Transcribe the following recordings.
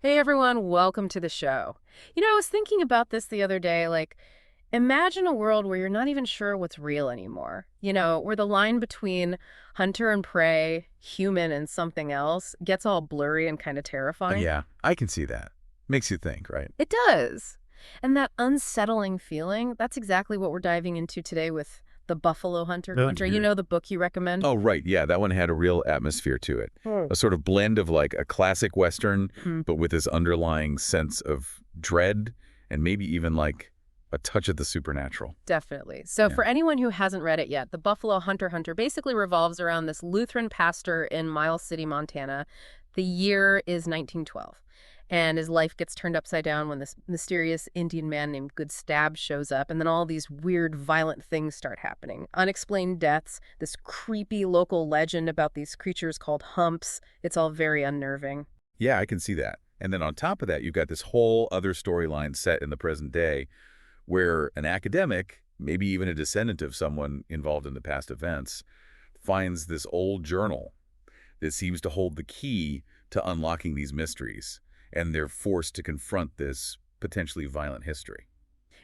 Hey everyone, welcome to the show. I was thinking about this the other day. Imagine a world where you're not even sure what's real anymore. Where the line between hunter and prey, human and something else gets all blurry and kind of terrifying. Yeah, I can see that. Makes you think, right? It does. And that unsettling feeling, that's exactly what we're diving into today with The Buffalo Hunter. Oh, Hunter, you dear. know the book you recommend? Oh, right. Yeah, that one had a real atmosphere to it. Hmm. A sort of blend of like a classic Western, Hmm. but with this underlying sense of dread and maybe even like a touch of the supernatural. Definitely. So Yeah. for anyone who hasn't read it yet, The Buffalo Hunter basically revolves around this Lutheran pastor in Miles City, Montana. The year is 1912. And his life gets turned upside down when this mysterious Indian man named Good Stab shows up, and then all these weird, violent things start happening. Unexplained deaths, this creepy local legend about these creatures called humps. It's all very unnerving. Yeah, I can see that. And then on top of that, you've got this whole other storyline set in the present day where an academic, maybe even a descendant of someone involved in the past events, finds this old journal that seems to hold the key to unlocking these mysteries, and they're forced to confront this potentially violent history.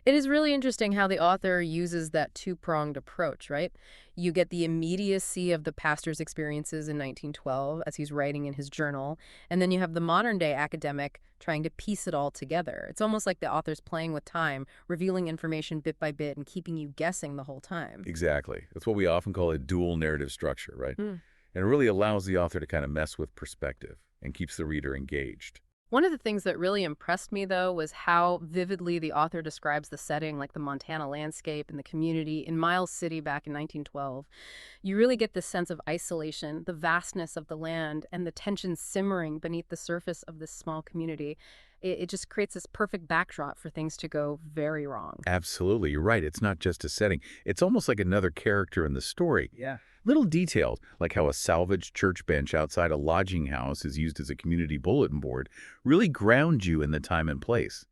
It is really interesting how the author uses that two-pronged approach, right? You get the immediacy of the pastor's experiences in 1912 as he's writing in his journal, and then you have the modern-day academic trying to piece it all together. It's almost like the author's playing with time, revealing information bit by bit and keeping you guessing the whole time. Exactly. That's what we often call a dual narrative structure, right? Hmm. And it really allows the author to kind of mess with perspective and keeps the reader engaged. One of the things that really impressed me, though, was how vividly the author describes the setting, like the Montana landscape and the community in Miles City back in 1912. You really get this sense of isolation, the vastness of the land, and the tension simmering beneath the surface of this small community. It just creates this perfect backdrop for things to go very wrong. Absolutely. You're right. It's not just a setting. It's almost like another character in the story. Yeah. Little details, like how a salvaged church bench outside a lodging house is used as a community bulletin board, really ground you in the time and place.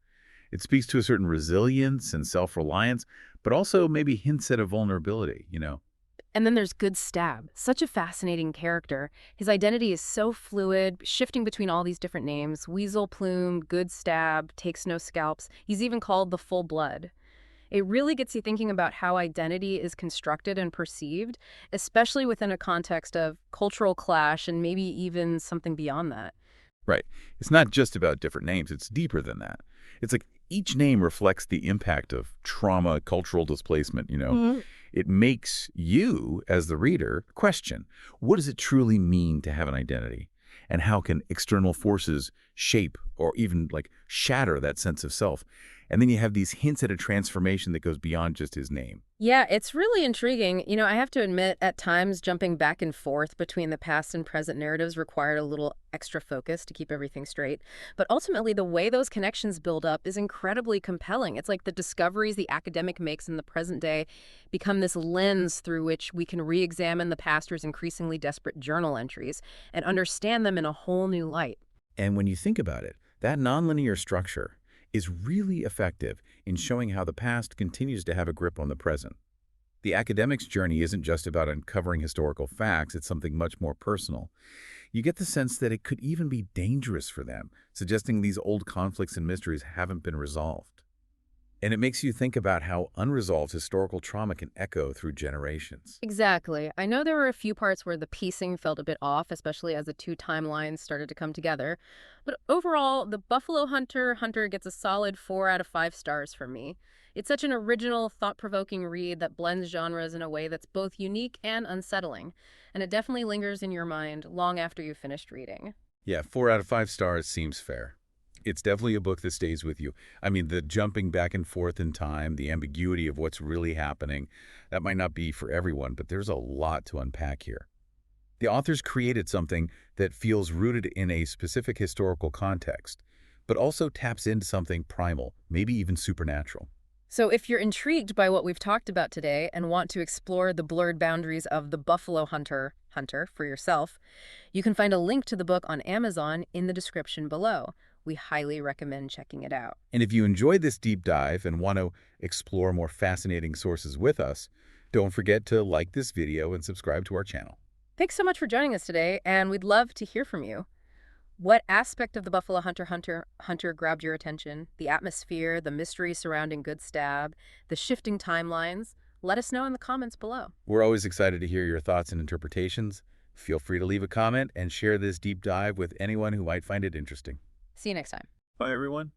It speaks to a certain resilience and self-reliance, but also maybe hints at a vulnerability. And then there's Good Stab, such a fascinating character. His identity is so fluid, shifting between all these different names. Weasel Plume, Good Stab, Takes No Scalps. He's even called the Full Blood. It really gets you thinking about how identity is constructed and perceived, especially within a context of cultural clash and maybe even something beyond that. Right. It's not just about different names. It's deeper than that. It's like each name reflects the impact of trauma, cultural displacement. Mhm. It makes you, as the reader, question, what does it truly mean to have an identity? And how can external forces shape or even like shatter that sense of self? And then you have these hints at a transformation that goes beyond just his name. Yeah, it's really intriguing. I have to admit, at times, jumping back and forth between the past and present narratives required a little extra focus to keep everything straight. But ultimately, the way those connections build up is incredibly compelling. It's like the discoveries the academic makes in the present day become this lens through which we can re-examine the pastor's increasingly desperate journal entries and understand them in a whole new light. And when you think about it, that nonlinear structure is really effective in showing how the past continues to have a grip on the present. The academic's journey isn't just about uncovering historical facts, it's something much more personal. You get the sense that it could even be dangerous for them, suggesting these old conflicts and mysteries haven't been resolved. And it makes you think about how unresolved historical trauma can echo through generations. Exactly. I know there were a few parts where the pacing felt a bit off, especially as the two timelines started to come together. But overall, The Buffalo Hunter gets a solid 4 out of 5 stars from me. It's such an original, thought-provoking read that blends genres in a way that's both unique and unsettling, and it definitely lingers in your mind long after you've finished reading. Yeah, 4 out of 5 stars seems fair. It's definitely a book that stays with you. I mean, the jumping back and forth in time, the ambiguity of what's really happening, that might not be for everyone, but there's a lot to unpack here. The authors created something that feels rooted in a specific historical context, but also taps into something primal, maybe even supernatural. So if you're intrigued by what we've talked about today and want to explore the blurred boundaries of The Buffalo Hunter for yourself, you can find a link to the book on Amazon in the description below. We highly recommend checking it out. And if you enjoyed this deep dive and want to explore more fascinating sources with us, don't forget to like this video and subscribe to our channel. Thanks so much for joining us today, and we'd love to hear from you. What aspect of the Buffalo Hunter grabbed your attention? The atmosphere, the mystery surrounding Good Stab, the shifting timelines? Let us know in the comments below. We're always excited to hear your thoughts and interpretations. Feel free to leave a comment and share this deep dive with anyone who might find it interesting. See you next time. Bye, everyone.